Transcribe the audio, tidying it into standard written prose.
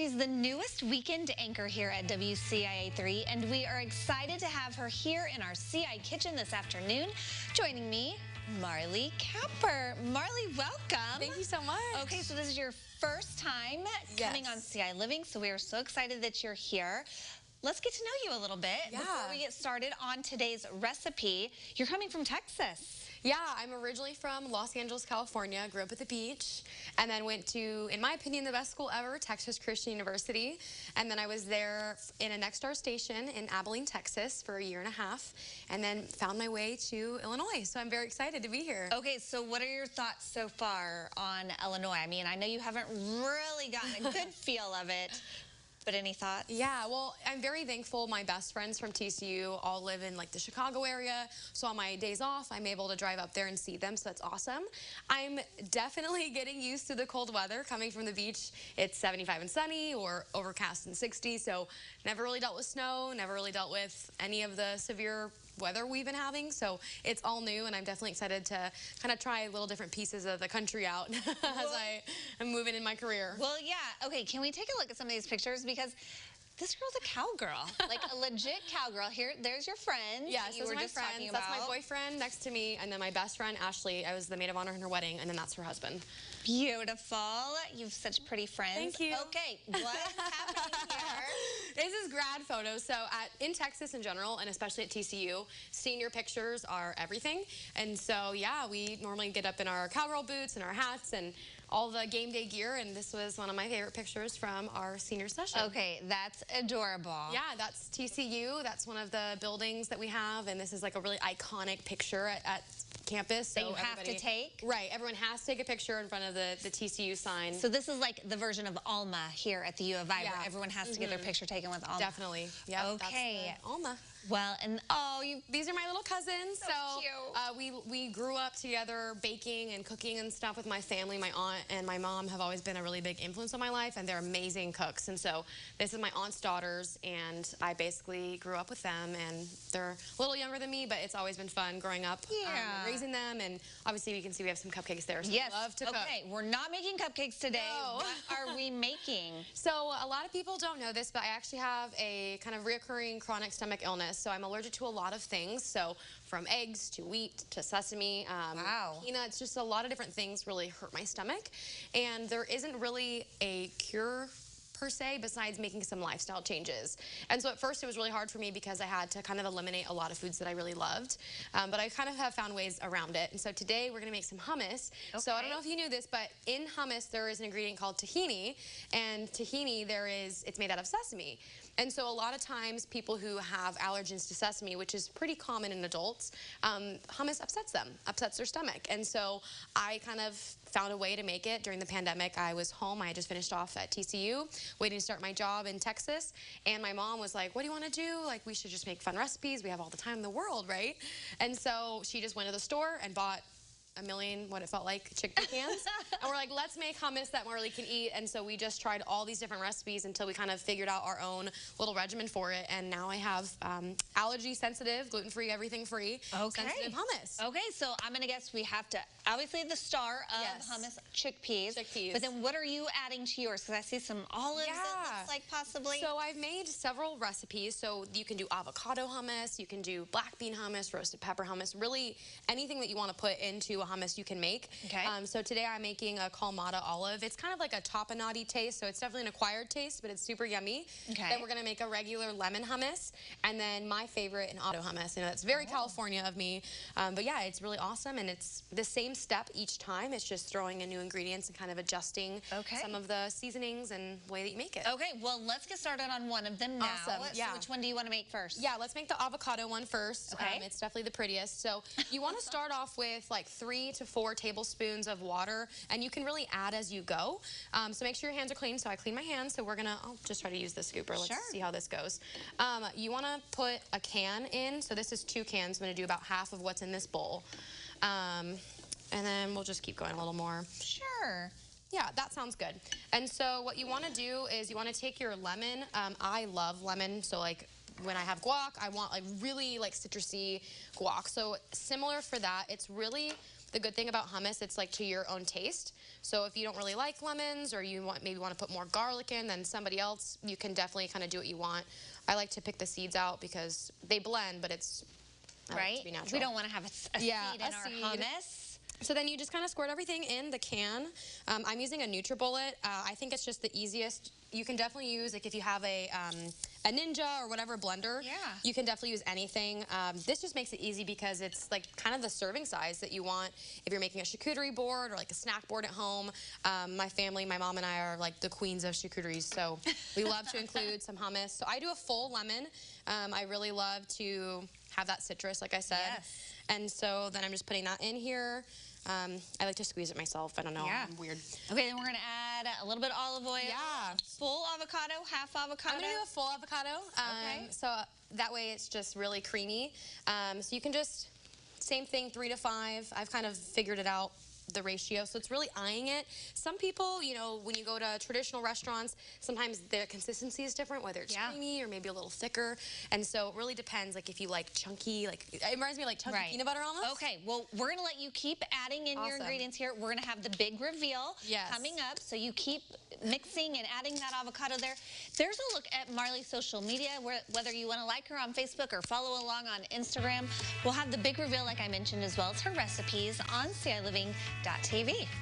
She's the newest weekend anchor here at WCIA 3, and we are excited to have her here in our CI kitchen this afternoon. Joining me, Marley Capper. Marley, welcome. Thank you so much. Okay, so this is your first time coming on CI Living, so we are so excited that you're here. Let's get to know you a little bit before we get started on today's recipe. You're coming from Texas. Yeah, I'm originally from Los Angeles, California. Grew up at the beach, and then went to, in my opinion, the best school ever, Texas Christian University. And then I was there in a Next Star station in Abilene, Texas for a year and a half, and then found my way to Illinois. So I'm very excited to be here. Okay, so what are your thoughts so far on Illinois? I mean, I know you haven't really gotten a good feel of it, but any thoughts? Yeah, well, I'm very thankful. My best friends from TCU all live in like the Chicago area. So on my days off, I'm able to drive up there and see them. So that's awesome. I'm definitely getting used to the cold weather coming from the beach. It's 75 and sunny or overcast and 60. So never really dealt with snow, never really dealt with any of the severe weather we've been having, so it's all new, and I'm definitely excited to kind of try little different pieces of the country out as I am moving in my career. Well, yeah. Okay, can we take a look at some of these pictures? Because this girl's a cowgirl, like a legit cowgirl. Here, there's your friend. Yes, those are my friends. That's my boyfriend next to me, and then my best friend, Ashley. I was the maid of honor in her wedding, and then that's her husband. Beautiful. You have such pretty friends. Thank you. Okay, what's happening here? This is grad photos. So in Texas in general, and especially at TCU, senior pictures are everything. And so, yeah, we normally get up in our cowgirl boots and our hats and all the game day gear, and this was one of my favorite pictures from our senior session. Okay, that's adorable. Yeah, that's TCU. That's one of the buildings that we have, and this is like a really iconic picture at campus. So you have to take? Right, everyone has to take a picture in front of the TCU sign. So this is like the version of Alma here at the U of I, where everyone has to get their picture taken with Alma. Definitely. Yeah. Okay. Alma. Well, and these are my little cousins. So cute. We grew up together baking and cooking and stuff with my family. My aunt and my mom have always been a really big influence on my life, and they're amazing cooks. And so this is my aunt's daughters, and I basically grew up with them, and they're a little younger than me, but it's always been fun growing up, raising them. And obviously we can see we have some cupcakes there, so yes. I love to cook. Okay, we're not making cupcakes today. No. What are we making? So a lot of people don't know this, but I actually have a kind of reoccurring chronic stomach illness. So I'm allergic to a lot of things. So from eggs to wheat to sesame, peanuts, just a lot of different things really hurt my stomach. And there isn't really a cure per se, besides making some lifestyle changes. And so at first it was really hard for me because I had to kind of eliminate a lot of foods that I really loved. But I kind of have found ways around it. And so today we're gonna make some hummus. Okay. So I don't know if you knew this, but in hummus there is an ingredient called tahini. And tahini, it's made out of sesame. And so a lot of times people who have allergens to sesame, which is pretty common in adults, hummus upsets them, upsets their stomach. And so I kind of found a way to make it during the pandemic. I was home. I had just finished off at TCU, waiting to start my job in Texas. And my mom was like, what do you want to do? Like, we should just make fun recipes. We have all the time in the world, right? And so she just went to the store and bought a million, what it felt like, chickpea cans. And we're like, let's make hummus that Marley can eat. And so we just tried all these different recipes until we kind of figured out our own little regimen for it. And now I have allergy sensitive, gluten-free, everything free, sensitive hummus. Okay, so I'm gonna guess we have to, obviously the star of hummus, chickpeas. But then what are you adding to yours? Because I see some olives, it looks like possibly. So I've made several recipes. So you can do avocado hummus, you can do black bean hummus, roasted pepper hummus, really anything that you want to put into a hummus you can make. Okay. So today I'm making a Kalamata olive. It's kind of like a tapenade taste, so it's definitely an acquired taste, but it's super yummy. Okay. Then we're gonna make a regular lemon hummus, and then my favorite, an auto hummus. You know, that's very California of me, but yeah, it's really awesome, and it's the same step each time. It's just throwing in new ingredients and kind of adjusting some of the seasonings and way that you make it. Okay, well, let's get started on one of them now. Awesome. So which one do you want to make first? Yeah, let's make the avocado one first. Okay. It's definitely the prettiest. So you want to start off with like 3 to 4 tablespoons of water, and you can really add as you go. So make sure your hands are clean. So I clean my hands. So I'll just try to use the scooper. Let's see how this goes. You want to put a can in. So this is 2 cans. I'm going to do about half of what's in this bowl. And then we'll just keep going a little more. Sure. Yeah, that sounds good. And so what you want to do is you want to take your lemon. I love lemon, so like when I have guac, I want like really like citrusy guac. So similar for that, it's really the good thing about hummus, it's like to your own taste. So if you don't really like lemons, or you maybe want to put more garlic in than somebody else, you can definitely kind of do what you want. I like to pick the seeds out because they blend, but it's right. To be natural. We don't want to have a seed in our hummus. So then you just kind of squirt everything in the can. I'm using a NutriBullet. I think it's just the easiest. You can definitely use, like if you have a Ninja or whatever blender, you can definitely use anything. This just makes it easy because it's like kind of the serving size that you want if you're making a charcuterie board or like a snack board at home. My family, my mom and I are like the queens of charcuteries, so we love to include some hummus. So I do a full lemon. I really love to have that citrus, like I said. Yes. And so then I'm just putting that in here. I like to squeeze it myself. I don't know. I'm weird. Okay, then we're going to add a little bit of olive oil. Yeah. Full avocado, half avocado. I'm going to do a full avocado. So that way it's just really creamy. So you can just, same thing, 3 to 5. I've kind of figured it out, the ratio, so it's really eyeing it. Some people, you know, when you go to traditional restaurants, sometimes the consistency is different, whether it's creamy or maybe a little thicker, and so it really depends, like if you like chunky, like it reminds me of like chunky peanut butter almost. Okay, well, we're gonna let you keep adding in your ingredients here. We're gonna have the big reveal coming up, so you keep mixing and adding that avocado there. There's a look at Marley's social media, whether you want to like her on Facebook or follow along on Instagram. We'll have the big reveal, like I mentioned as well as her recipes on CILiving.tv.